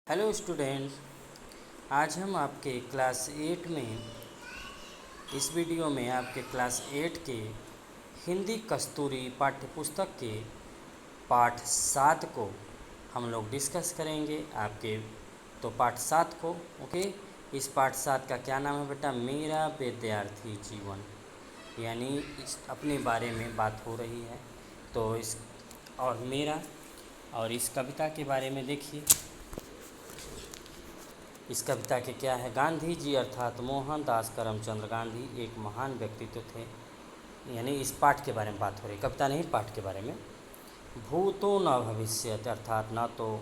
Hello students. आज हम आपके क्लास 8 में इस वीडियो में आपके क्लास 8 के हिंदी कस्तूरी पाठ्य पुस्तक के पाठ 7 को हम लोग डिस्कस करेंगे। आपके तो पाठ 7 को ओके। इस पाठ 7 का क्या नाम है बेटा? मेरा विद्यार्थी जीवन, यानी इस अपने बारे में बात हो रही है। तो इस और मेरा और इस कविता के बारे में देखिए। इस कविता के क्या है? गांधी जी अर्थात मोहनदास करमचंद गांधी एक महान व्यक्तित्व थे। यानी इस पाठ के बारे में बात हो रही, कविता नहीं, पाठ के बारे में। भूतो न भविष्यत अर्थात न तो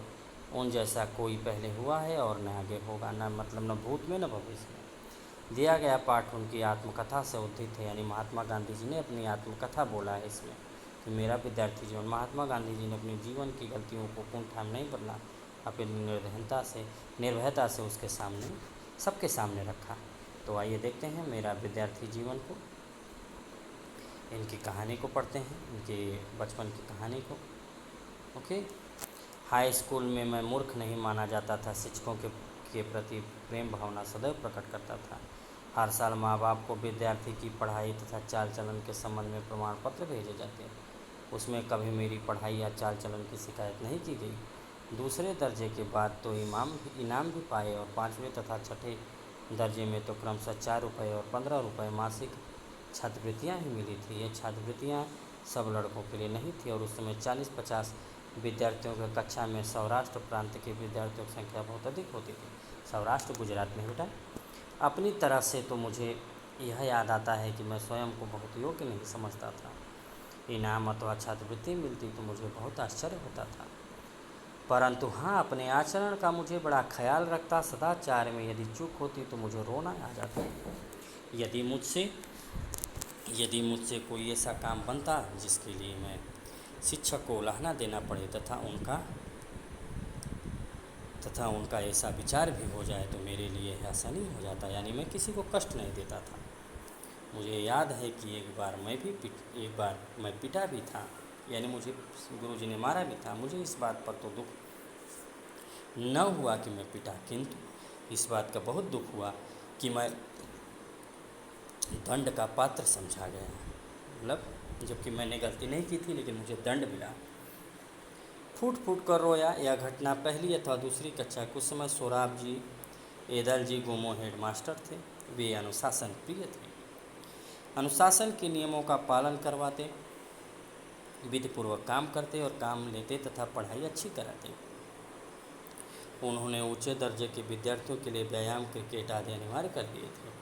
उन जैसा कोई पहले हुआ है और न आगे होगा, न मतलब न भूत में न भविष्य में। दिया गया पाठ उनकी आत्मकथा से उद्धृत है, यानी महात्मा गांधी जी ने अपनी आत्मकथा बोला है इसमें कि मेरा विद्यार्थी जीवन। महात्मा गांधी जी ने अपने जीवन की गलतियों को पूर्णतः नहीं बदला, अपनी निर्भयता से उसके सामने, सबके सामने रखा। तो आइए देखते हैं मेरा विद्यार्थी जीवन को, इनकी कहानी को पढ़ते हैं, इनके बचपन की कहानी को। ओके। हाई स्कूल में मैं मूर्ख नहीं माना जाता था। शिक्षकों के प्रति प्रेम भावना सदैव प्रकट करता था। हर साल माँ बाप को विद्यार्थी की पढ़ाई तथा चाल चलन के संबंध में प्रमाण पत्र भेजे जाते। उसमें कभी मेरी पढ़ाई या चाल चलन की शिकायत नहीं की गई। दूसरे दर्जे के बाद तो इनाम भी पाए और 5वें तथा छठे दर्जे में तो क्रमशः 4 रुपये और 15 रुपये मासिक छात्रवृत्तियाँ ही मिली थी। ये छात्रवृत्तियाँ सब लड़कों के लिए नहीं थी और उस समय 40-50 विद्यार्थियों की कक्षा में सौराष्ट्र प्रांत के विद्यार्थियों की संख्या बहुत अधिक होती थी। सौराष्ट्र गुजरात में बेटा। अपनी तरह से तो मुझे यह याद आता है कि मैं स्वयं को बहुत योग्य नहीं समझता था। इनाम अथवा छात्रवृत्ति मिलती तो मुझे बहुत आश्चर्य होता था, परंतु हाँ, अपने आचरण का मुझे बड़ा ख्याल रखता। सदाचार में यदि चूक होती तो मुझे रोना आ जाता। यदि मुझसे कोई ऐसा काम बनता जिसके लिए मैं शिक्षक को उलाहना देना पड़े तथा उनका ऐसा विचार भी हो जाए तो मेरे लिए आसानी हो जाता, यानी मैं किसी को कष्ट नहीं देता था। मुझे याद है कि एक बार मैं पिटा भी था, यानी मुझे गुरुजी ने मारा भी था। मुझे इस बात पर तो दुख न हुआ कि मैं पिटा, किंतु इस बात का बहुत दुख हुआ कि मैं दंड का पात्र समझा गया। मतलब जबकि मैंने गलती नहीं की थी लेकिन मुझे दंड मिला। फूट फूट कर रोया। यह घटना पहली अथवा दूसरी कक्षा। कुछ समय सोराब जी, एदल जी गोमो हेड मास्टर थे। वे अनुशासन प्रिय थे, अनुशासन के नियमों का पालन करवाते, विधिपूर्वक काम करते और काम लेते तथा पढ़ाई अच्छी कराते। उन्होंने ऊंचे दर्जे के विद्यार्थियों के लिए व्यायाम, क्रिकेट आदि अनिवार्य कर दिए थे।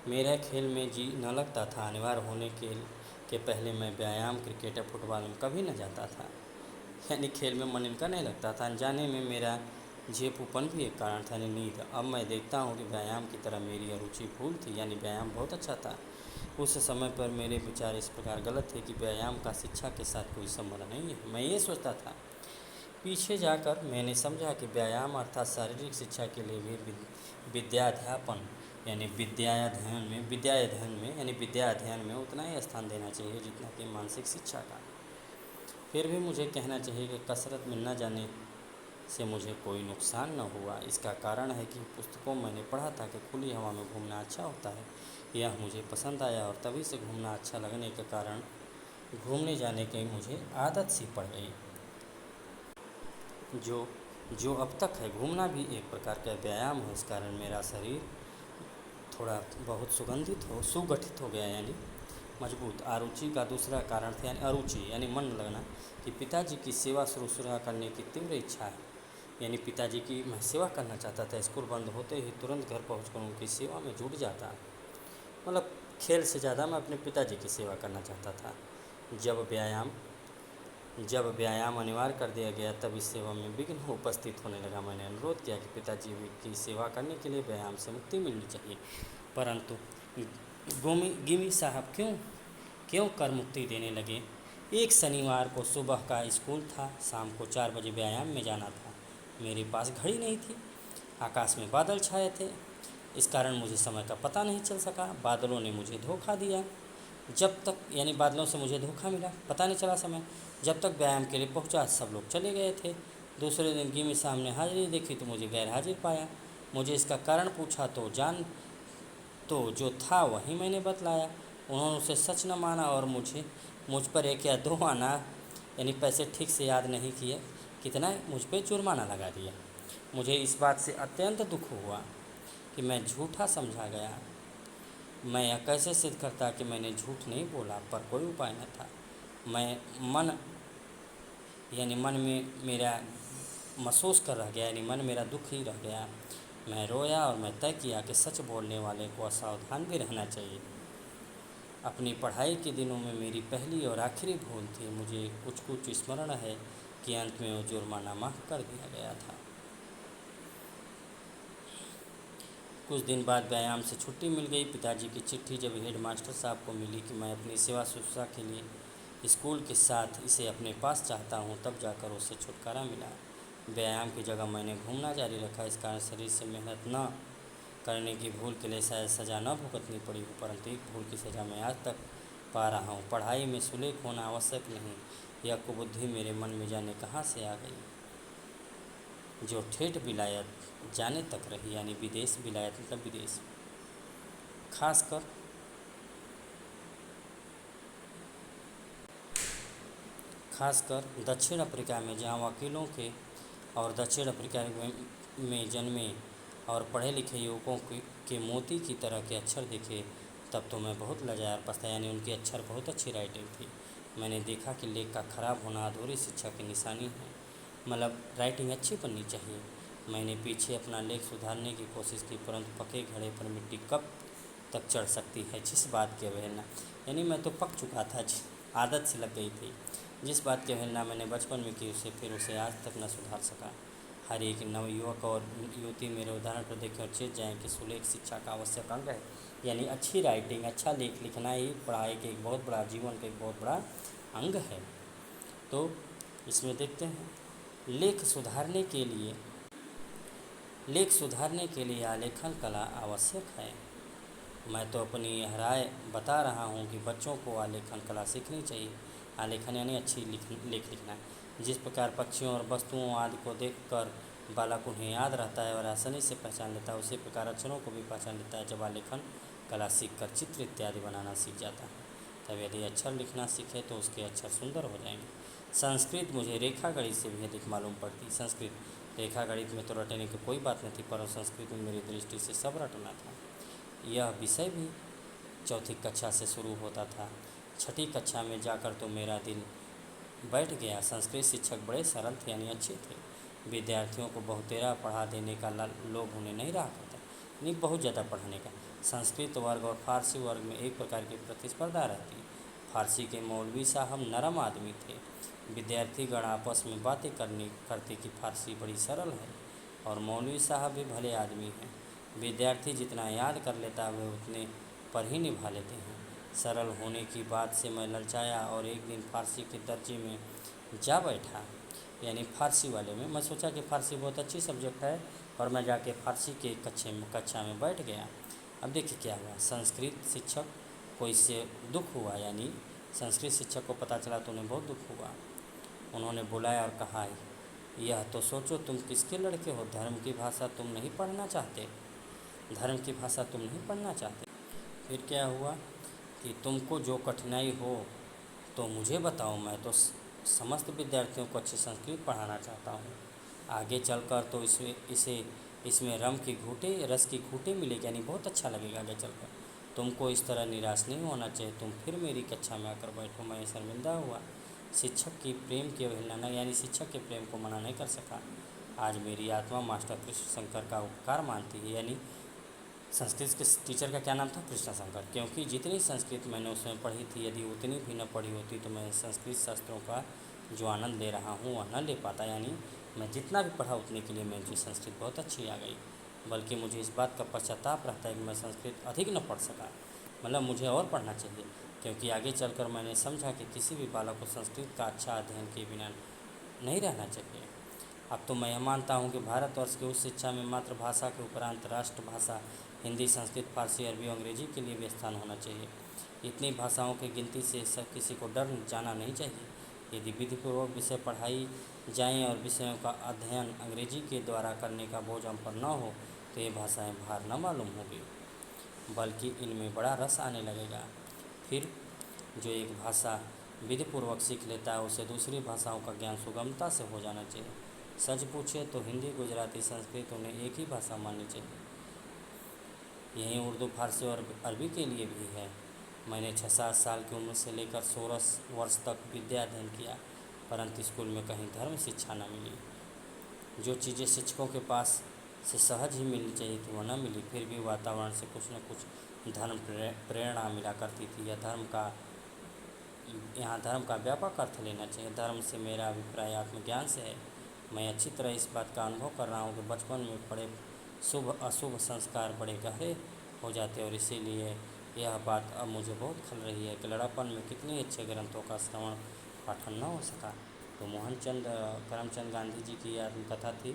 मेरे खेल में जी न लगता था। अनिवार्य होने के पहले मैं व्यायाम, क्रिकेट या फुटबॉल में कभी न जाता था, यानी खेल में मन इनका नहीं लगता था। अनजाने में मेरा झेपूपन भी एक कारण था, नींद। अब मैं देखता हूँ कि व्यायाम की तरह मेरी अरुचि भूल थी, यानी व्यायाम बहुत अच्छा था। उस समय पर मेरे विचार इस प्रकार गलत थे कि व्यायाम का शिक्षा के साथ कोई संबंध नहीं है। मैं ये सोचता था। पीछे जाकर मैंने समझा कि व्यायाम अर्थात शारीरिक शिक्षा के लिए भी विद्या अध्ययन में उतना ही स्थान देना चाहिए जितना कि मानसिक शिक्षा का। फिर भी मुझे कहना चाहिए कि कसरत में न जाने से मुझे कोई नुकसान न हुआ। इसका कारण है कि पुस्तकों में मैंने पढ़ा था कि खुली हवा में घूमना अच्छा होता है। यह मुझे पसंद आया और तभी से घूमना अच्छा लगने के कारण घूमने जाने की मुझे आदत सी पड़ गई। जो अब तक है, घूमना भी एक प्रकार का व्यायाम है। इस कारण मेरा शरीर थोड़ा बहुत सुगठित हो गया, यानी मजबूत। अरुचि का दूसरा कारण था, यानी अरुचि यानी मन लगना, कि पिताजी की सेवा शुश्रूषा करने की तीव्र इच्छा है। यानी पिताजी की मैं सेवा करना चाहता था। स्कूल बंद होते ही तुरंत घर पहुंचकर उनकी सेवा में जुट जाता। मतलब खेल से ज़्यादा मैं अपने पिताजी की सेवा करना चाहता था। जब व्यायाम अनिवार्य कर दिया गया तब इस सेवा में विघ्न उपस्थित होने लगा। मैंने अनुरोध किया कि पिताजी की सेवा करने के लिए व्यायाम से मुक्ति मिलनी चाहिए, परंतु गिमी साहब क्यों कर मुक्ति देने लगे। एक शनिवार को सुबह का स्कूल था, शाम को 4 बजे व्यायाम में जाना था। मेरे पास घड़ी नहीं थी, आकाश में बादल छाए थे, इस कारण मुझे समय का पता नहीं चल सका। बादलों ने मुझे धोखा दिया। जब तक यानी बादलों से मुझे धोखा मिला, पता नहीं चला समय। जब तक व्यायाम के लिए पहुंचा सब लोग चले गए थे। दूसरे दिन की में सामने हाजिरी देखी तो मुझे गैर हाजिर पाया। मुझे इसका कारण पूछा तो जो था वही मैंने बतलाया। उन्होंने उसे सच न माना और मुझ पर 1 या 2 आना यानी पैसे ठीक से याद नहीं किए, कितना मुझ पर जुर्माना लगा दिया। मुझे इस बात से अत्यंत दुख हुआ कि मैं झूठा समझा गया। मैं यह कैसे सिद्ध करता कि मैंने झूठ नहीं बोला, पर कोई उपाय न था। मैं मन में मेरा महसूस कर रह गया, यानी मन मेरा दुख ही रह गया। मैं रोया और मैं तय किया कि सच बोलने वाले को असावधान भी रहना चाहिए। अपनी पढ़ाई के दिनों में मेरी पहली और आखिरी भूल थी। मुझे कुछ कुछ स्मरण है कि अंत में वो जुर्माना माफ़ कर दिया गया था। कुछ दिन बाद व्यायाम से छुट्टी मिल गई। पिताजी की चिट्ठी जब हेडमास्टर साहब को मिली कि मैं अपनी सेवा शुश्रूषा के लिए स्कूल के साथ इसे अपने पास चाहता हूँ, तब जाकर उससे छुटकारा मिला। व्यायाम की जगह मैंने घूमना जारी रखा। इस कारण शरीर से मेहनत न करने की भूल के लिए शायद सज़ा न भुगतनी पड़ी हो, परंतु एक भूल की सज़ा मैं आज तक पा रहा हूँ। पढ़ाई में सुलेख होना आवश्यक नहीं, यह कुबुद्धि मेरे मन में जाने कहाँ से आ गई, जो ठेठ विलायत जाने तक रही, यानी विदेश, विलायत मतलब विदेश। खासकर दक्षिण अफ्रीका में, जहाँ वकीलों के और दक्षिण अफ्रीका में जन्मे और पढ़े लिखे युवकों के मोती की तरह के अक्षर दिखे, तब तो मैं बहुत लजाया और पछताया। यानी उनके अक्षर बहुत अच्छी राइटिंग थी। मैंने देखा कि लेख का खराब होना अधूरी शिक्षा की निशानी है, मतलब राइटिंग अच्छी बननी चाहिए। मैंने पीछे अपना लेख सुधारने की कोशिश की, परंतु पके घड़े पर मिट्टी कब तक चढ़ सकती है। जिस बात की अवहेलना, यानी मैं तो पक चुका था, आदत से लग गई थी। जिस बात की अवहेलना मैंने बचपन में की, उसे आज तक न सुधार सका। हर एक नवयुवक और युवती मेरे उदाहरण पर देखें और चेत जाएँ कि सुलेख शिक्षा का आवश्यक अंग है। यानी अच्छी राइटिंग, अच्छा लेख लिखना ही पढ़ाई के एक बहुत बड़ा, जीवन का एक बहुत बड़ा अंग है। तो इसमें देखते हैं, लेख सुधारने के लिए आलेखन कला आवश्यक है। मैं तो अपनी यह राय बता रहा हूँ कि बच्चों को आलेखन कला सीखनी चाहिए। आलेखन यानी अच्छी लेख लिखना। जिस प्रकार पक्षियों और वस्तुओं आदि को देखकर बालक उन्हें याद रहता है और आसानी से पहचान लेता है, उसी प्रकार अक्षरों को भी पहचान लेता है जब आलेखन कला सीखकर चित्र इत्यादि बनाना सीख जाता है। तब यदि अक्षर लिखना सीखे तो उसके अक्षर सुंदर हो जाएंगे। संस्कृत मुझे रेखा गणित से भी अधिक मालूम पड़ती। संस्कृत रेखा गणित में तो रटने की कोई बात नहीं थी, पर संस्कृत में मेरी दृष्टि से सब रटना था। यह विषय भी 4ठी कक्षा से शुरू होता था। 6ठी कक्षा में जाकर तो मेरा दिल बैठ गया। संस्कृत शिक्षक बड़े सरल थे, यानी अच्छे थे। विद्यार्थियों को बहुतेरा पढ़ा देने का लोभ उन्हें नहीं रहा करता, नहीं बहुत ज़्यादा पढ़ाने का। संस्कृत वर्ग और फारसी वर्ग में एक प्रकार की प्रतिस्पर्धा रहती। फारसी के मौलवी साहब नरम आदमी थे। विद्यार्थीगण आपस में बातें करते कि फारसी बड़ी सरल है और मौलवी साहब भी भले आदमी हैं। विद्यार्थी जितना याद कर लेता है वह उतने पर ही निभा लेते हैं। सरल होने की बात से मैं ललचाया और एक दिन फारसी के दर्जे में जा बैठा, यानी फारसी वाले में। मैं सोचा कि फारसी बहुत अच्छी सब्जेक्ट है और मैं जाके फारसी के कक्षा में बैठ गया। अब देखिए क्या हुआ। संस्कृत शिक्षक को इससे दुख हुआ, यानी संस्कृत शिक्षक को पता चला तो उन्हें बहुत दुख हुआ। उन्होंने बुलाया और कहा, यह तो सोचो तुम किसके लड़के हो, धर्म की भाषा तुम नहीं पढ़ना चाहते, धर्म की भाषा तुम नहीं पढ़ना चाहते। फिर क्या हुआ कि तुमको जो कठिनाई हो तो मुझे बताओ, मैं तो समस्त विद्यार्थियों को अच्छी संस्कृत पढ़ाना चाहता हूँ। आगे चलकर तो इसमें रस की घूंटे मिलेगी, यानी बहुत अच्छा लगेगा आगे चलकर। तुमको इस तरह निराश नहीं होना चाहिए, तुम फिर मेरी कक्षा में आकर बैठो। मैं शर्मिंदा हुआ। शिक्षक की प्रेम की अवहेलना, यानी शिक्षक के प्रेम को मना नहीं कर सका। आज मेरी आत्मा मास्टर कृष्ण शंकर का उपकार मानती है, यानी संस्कृत के टीचर का क्या नाम था, कृष्ण शंकर। क्योंकि जितनी संस्कृत मैंने उसमें पढ़ी थी, यदि उतनी भी न पढ़ी होती तो मैं संस्कृत शास्त्रों का जो आनंद ले रहा हूँ वह न ले पाता। यानी मैं जितना भी पढ़ा उतने के लिए मुझे संस्कृत बहुत अच्छी आ गई। बल्कि मुझे इस बात का पश्चाताप रहता है कि मैं संस्कृत अधिक न पढ़ सका, मतलब मुझे और पढ़ना चाहिए। क्योंकि आगे चलकर मैंने समझा कि किसी भी बालक को संस्कृत का अच्छा अध्ययन किए बिना नहीं रहना चाहिए। अब तो मैं यह मानता हूँ कि भारतवर्ष की उच्च शिक्षा में मातृभाषा के उपरांत राष्ट्रभाषा हिंदी, संस्कृत, फारसी, अरबी, अंग्रेजी के लिए भी स्थान होना चाहिए। इतनी भाषाओं की गिनती से सब किसी को डर जाना नहीं चाहिए। यदि विधिपूर्वक विषय पढ़ाई जाएं और विषयों का अध्ययन अंग्रेजी के द्वारा करने का बोझ हम पर न हो तो ये भाषाएं भार न मालूम होगी, बल्कि इनमें बड़ा रस आने लगेगा। फिर जो एक भाषा विधिपूर्वक सीख लेता है उसे दूसरी भाषाओं का ज्ञान सुगमता से हो जाना चाहिए। सच पूछे तो हिंदी, गुजराती, संस्कृत उन्हें एक ही भाषा माननी चाहिए। यही उर्दू, फारसी और अरबी के लिए भी है। मैंने 6-7 साल की उम्र से लेकर 16 वर्ष तक विद्या अध्ययन किया, परंतु स्कूल में कहीं धर्म शिक्षा न मिली। जो चीज़ें शिक्षकों के पास से सहज ही मिलनी चाहिए थी वह न मिली। फिर भी वातावरण से कुछ न कुछ धर्म प्रेरणा मिला करती थी। यहाँ धर्म का व्यापक अर्थ लेना चाहिए। धर्म से मेरा अभिप्राय आत्मज्ञान से है। मैं अच्छी तरह इस बात का अनुभव कर रहा हूँ कि बचपन में पड़े शुभ अशुभ संस्कार बड़े गहरे हो जाते हैं, और इसीलिए यह बात अब मुझे बहुत खल रही है कि लड़ापन में कितने अच्छे ग्रंथों का श्रवण पाठन न हो सका। तो मोहनचंद करमचंद गांधी जी की आत्मकथा थी।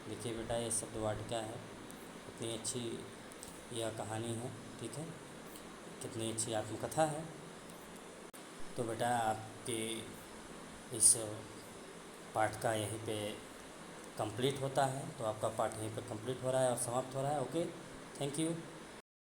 देखिए बेटा, ये शब्द वाटिका है, कितनी अच्छी यह कहानी है, ठीक है, कितनी अच्छी आत्मकथा है। तो बेटा आपके इस पाठ का यहीं पे कंप्लीट होता है, तो आपका पाठ यहीं पे कंप्लीट हो रहा है और समाप्त हो रहा है। Okay, thank you.